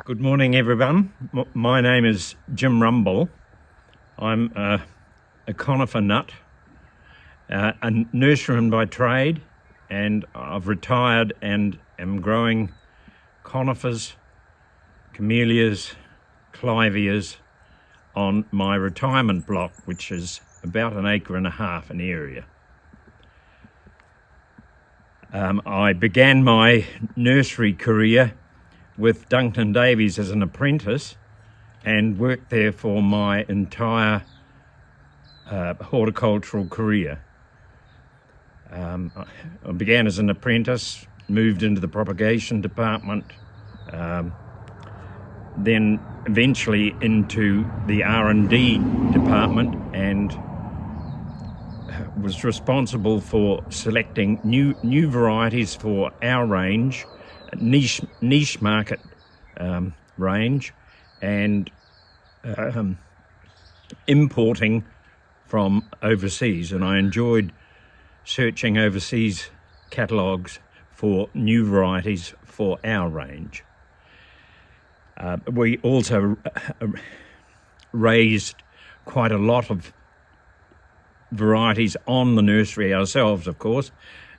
Good morning, everyone. My name is Jim Rumbal. I'm a conifer nut, a nurseryman by trade, and I've retired and am growing conifers, camellias, clivias on my retirement block, which is about 1.5 acres in area. I began my nursery career with Duncan Davies as an apprentice and worked there for my entire horticultural career. I began as an apprentice, moved into the propagation department, then eventually into the R&D department, and was responsible for selecting new varieties for our range, niche market range, and importing from overseas. And I enjoyed searching overseas catalogues for new varieties for our range. We also raised quite a lot of varieties on the nursery ourselves, of course.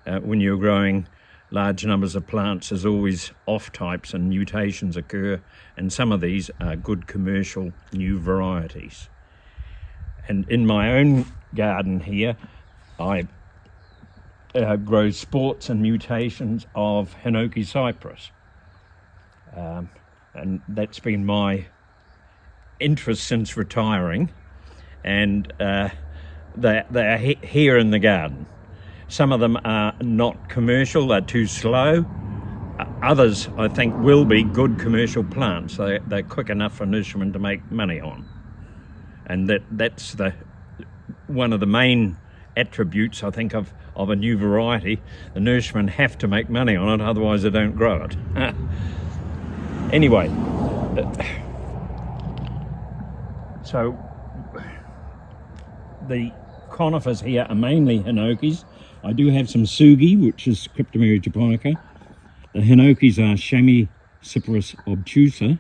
When you're growing large numbers of plants, there's always off-types and mutations occur, and some of these are good commercial new varieties. And in my own garden here, I grow sports and mutations of Hinoki cypress. And that's been my interest since retiring, and they're here in the garden. Some of them are not commercial, they're too slow. Others, I think, will be good commercial plants. They're quick enough for nurserymen to make money on. And that's one of the main attributes, I think, of a new variety. The nurserymen have to make money on it, otherwise they don't grow it. Anyway, so the conifers here are mainly Hinokis. I do have some Sugi, which is Cryptomeria japonica. The Hinokis are Cypress obtusa,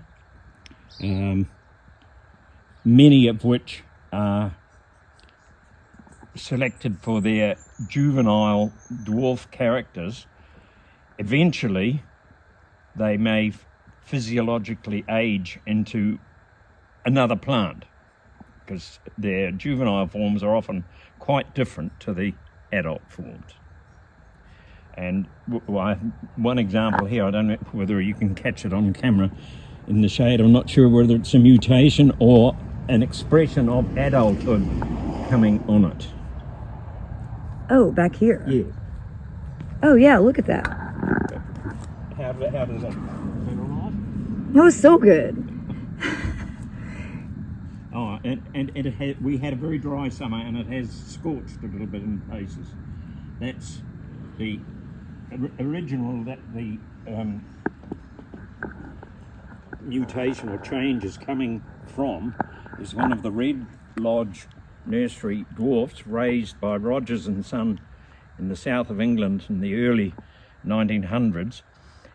many of which are selected for their juvenile dwarf characters. Eventually, they may physiologically age into another plant, because their juvenile forms are often quite different to the adult forms. And one example here, I don't know whether you can catch it on camera in the shade. I'm not sure whether it's a mutation or an expression of adulthood coming on it. Oh, back here? Yeah. Oh yeah, look at that. How does that? Is that all right? That was so good. Oh, and we had a very dry summer, and it has scorched a little bit in places. That's the original, that the mutation or change is coming from is one of the Red Lodge nursery dwarfs raised by Rogers and Son in the south of England in the early 1900s.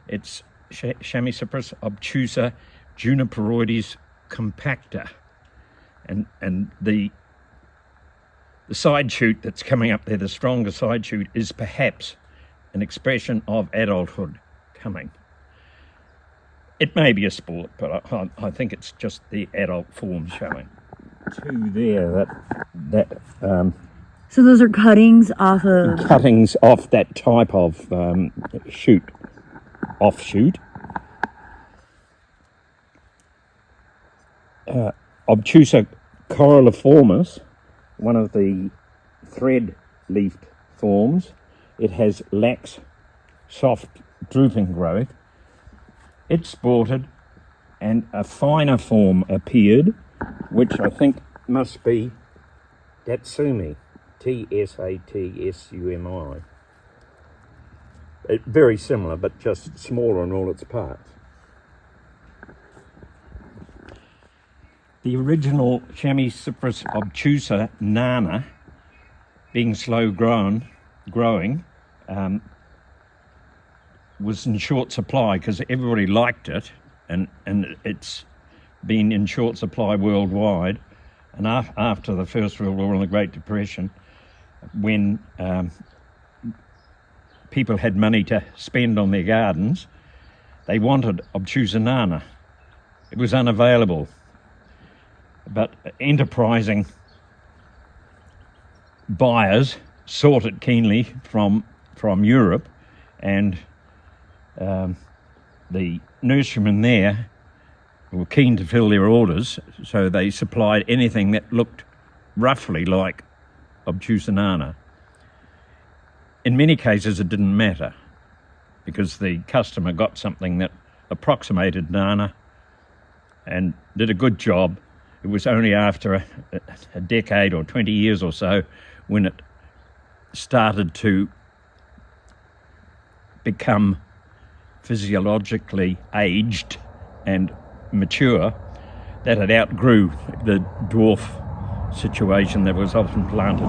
It's Cypress obtusa juniperoides compacta. And the side shoot that's coming up there, the stronger side shoot, is perhaps an expression of adulthood coming. It may be a sport, but I think it's just the adult form showing. Two there, So those are cuttings off of... Cuttings off that type of offshoot. Obtusa coralliformis, one of the thread-leafed forms. It has lax, soft, drooping growth. It sported, and a finer form appeared, which I think must be Tatsumi, Tatsumi. Very similar, but just smaller in all its parts. The original Cypress obtusa nana, being slow growing, was in short supply because everybody liked it, and it's been in short supply worldwide. And after the First World War and the Great Depression, when people had money to spend on their gardens, they wanted obtusa nana. It was unavailable, but enterprising buyers sought it keenly from Europe, and the nurserymen there were keen to fill their orders, so they supplied anything that looked roughly like obtusa nana. In many cases it didn't matter, because the customer got something that approximated nana and did a good job. It was only after a decade or 20 years or so when it started to become physiologically aged and mature that it outgrew the dwarf situation that was often planted.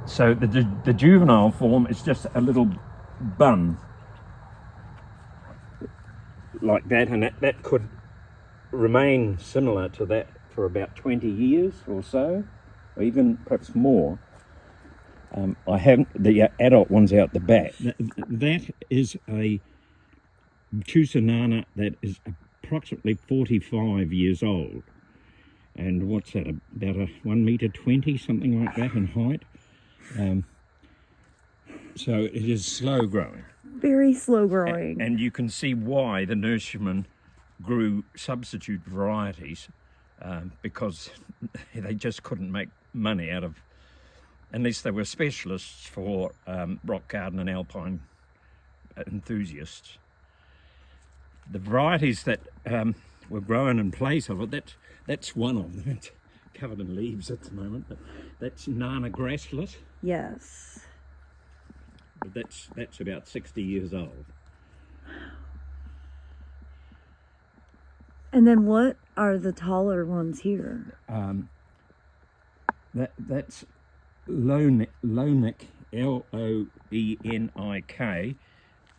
So the juvenile form is just a little bun like that, and that could remain similar to that for about 20 years or so, or even perhaps more. I have the adult ones out the back. That is a obtusa nana that is approximately 45 years old. And what's that, about a 1 meter 20, something like that in height. So it is slow growing. Very slow growing. And you can see why the nurserymen grew substitute varieties, because they just couldn't make money out of, unless they were specialists for rock garden and alpine enthusiasts. The varieties that were grown in place of it, that's one of them. It's covered in leaves at the moment, but that's Nana grassless. Yes. But that's about 60 years old. And then what are the taller ones here? That's Loenik, Loenik,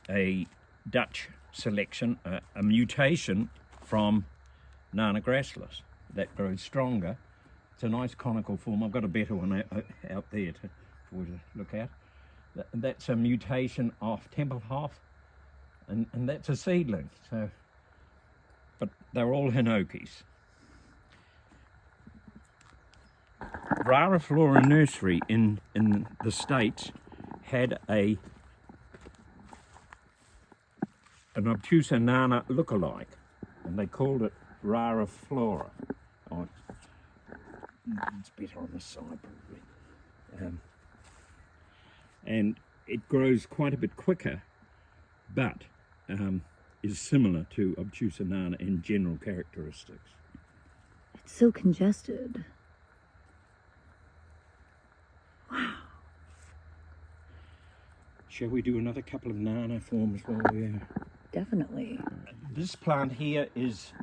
a Dutch selection, a mutation from Nana grassless that grows stronger. It's a nice conical form. I've got a better one out there for you to look at. That's a mutation of Tempelhof, and that's a seedling. So, but they're all Hinokis. Rara Flora Nursery in the States had an obtusa nana look-alike, and they called it Rara Flora. Oh, it's better on the side probably. And it grows quite a bit quicker, but is similar to obtusa nana in general characteristics. It's so congested. Shall we do another couple of nana forms while we're... Definitely. This plant here is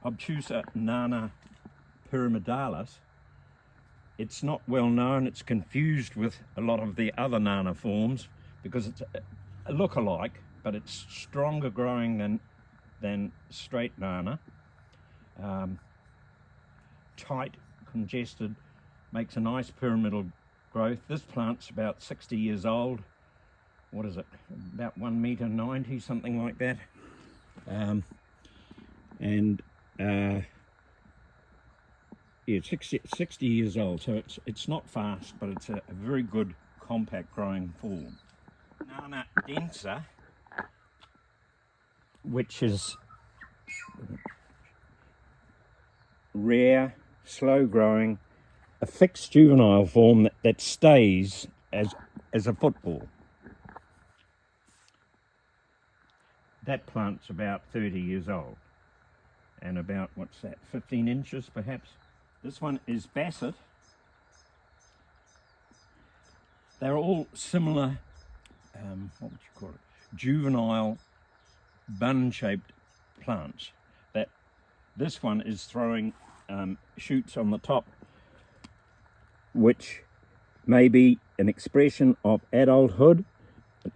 obtusa nana pyramidalis. It's not well known. It's confused with a lot of the other nana forms because it's a look-alike, but it's stronger growing than straight nana. Tight, congested, makes a nice pyramidal growth. This plant's about 60 years old. What is it? About 1 meter 90, something like that. Yeah, 60 years old, so it's not fast, but it's a very good compact growing form. Nana densa, which is rare, slow growing, a fixed juvenile form that stays as a football. That plant's about 30 years old and about, what's that, 15 inches perhaps. This one is Basset. They're all similar, what would you call it, juvenile bun-shaped plants. That this one is throwing shoots on the top, which may be an expression of adulthood.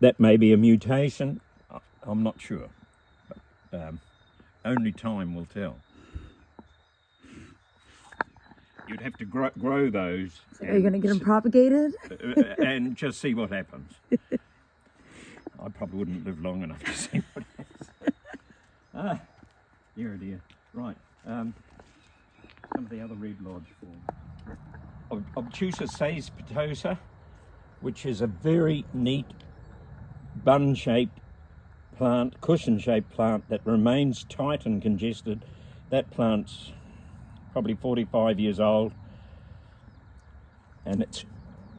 That may be a mutation. I'm not sure. But, only time will tell. You'd have to grow those. Are you going to get them propagated? And just see what happens. I probably wouldn't live long enough to see what happens. Dear, dear. Right. Some of the other red lodge forms. Obtusa saespitosa, which is a very neat bun-shaped plant, cushion-shaped plant that remains tight and congested. That plant's probably 45 years old, and it's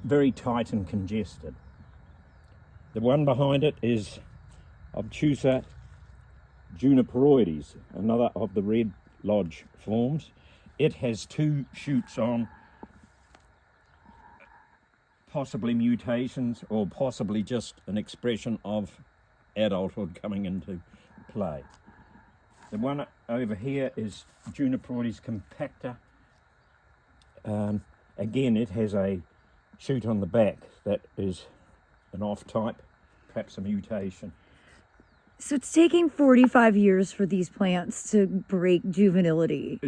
very tight and congested. The one behind it is Obtusa juniperoides, another of the red lodge forms. It has 2 shoots on, possibly mutations or possibly just an expression of adulthood coming into play. The one over here is Juniperoides compacta. Again, it has a shoot on the back that is an off type, perhaps a mutation. So it's taking 45 years for these plants to break juvenility.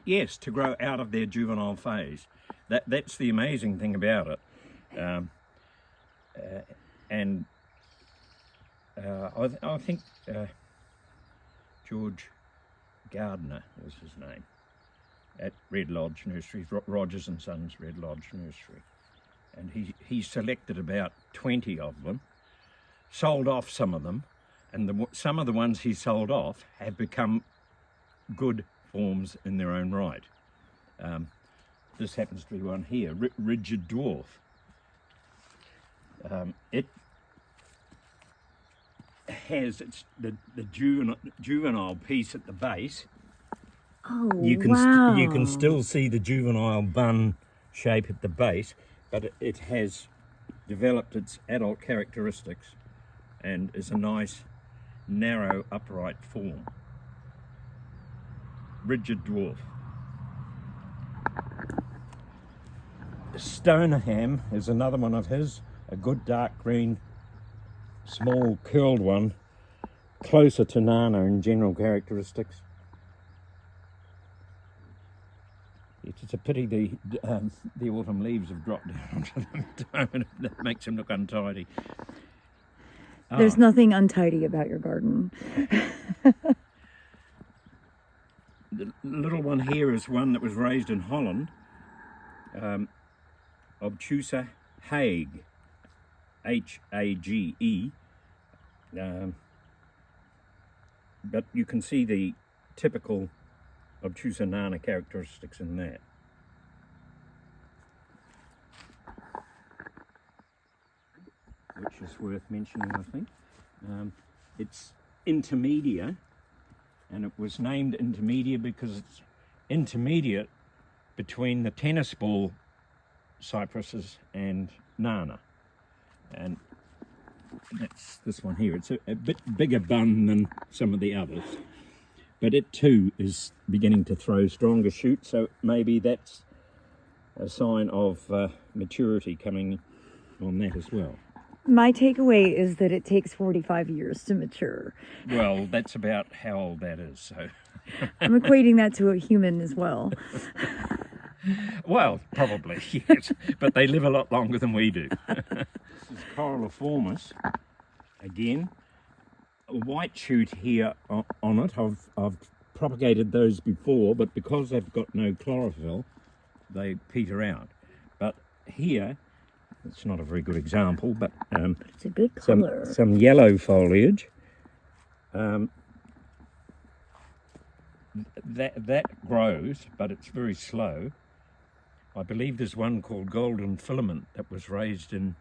Yes, to grow out of their juvenile phase. That's the amazing thing about it. I think George Gardner was his name at Red Lodge Nursery, Rogers and Sons Red Lodge Nursery, and he selected about 20 of them, sold off some of them, and some of the ones he sold off have become good forms in their own right. This happens to be one here, rigid dwarf. It has the juvenile piece at the base. Oh, You wow. can still see the juvenile bun shape at the base, but it has developed its adult characteristics and is a nice, narrow, upright form. Rigid dwarf. Stoneham is another one of his, a good dark green, small curled one, closer to Nana in general characteristics. It's a pity the autumn leaves have dropped down to them. That makes them look untidy. There's nothing untidy about your garden. The little one here is one that was raised in Holland, Obtusa Hague, Hage. But you can see the typical Obtusa nana characteristics in that. Which is worth mentioning, I think. It's intermedia, and it was named intermedia because it's intermediate between the tennis ball cypresses and nana. And that's this one here. It's a bit bigger bun than some of the others, but it too is beginning to throw stronger shoots, so maybe that's a sign of maturity coming on that as well. My takeaway is that it takes 45 years to mature. Well, that's about how old that is, so. I'm equating that to a human as well. Well, probably, yes, but they live a lot longer than we do. This is Coralliformis, again, a white shoot here on it. I've propagated those before, but because they've got no chlorophyll, they peter out. But here, it's not a very good example, but It's a good color. Some yellow foliage. That grows, but it's very slow. I believe there's one called Golden Filament that was raised in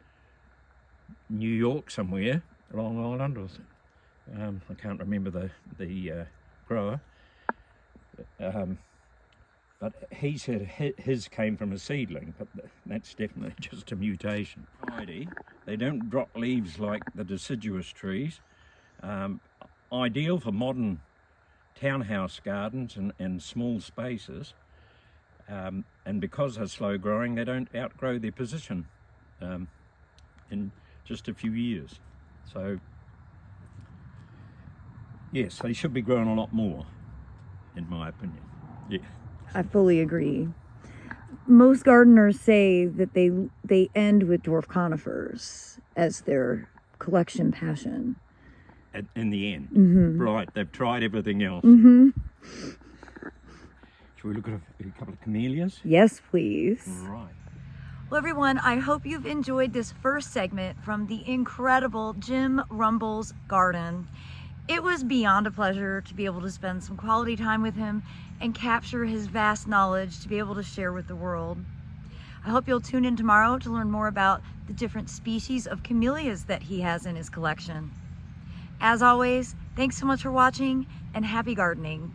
New York somewhere, Long Island, or I can't remember the grower. But he said his came from a seedling, but that's definitely just a mutation. They don't drop leaves like the deciduous trees. Ideal for modern townhouse gardens and small spaces. And because they're slow growing, they don't outgrow their position in just a few years. So Yes, they should be growing a lot more, in my opinion. Yeah. I fully agree. Most gardeners say that they end with dwarf conifers as their collection passion. In the end. Mm-hmm. Right, they've tried everything else. Mm-hmm. Shall we look at a couple of camellias? Yes, please. Right. Well, everyone, I hope you've enjoyed this first segment from the incredible Jim Rumbal's garden. It was beyond a pleasure to be able to spend some quality time with him and capture his vast knowledge to be able to share with the world. I hope you'll tune in tomorrow to learn more about the different species of camellias that he has in his collection. As always, thanks so much for watching and happy gardening.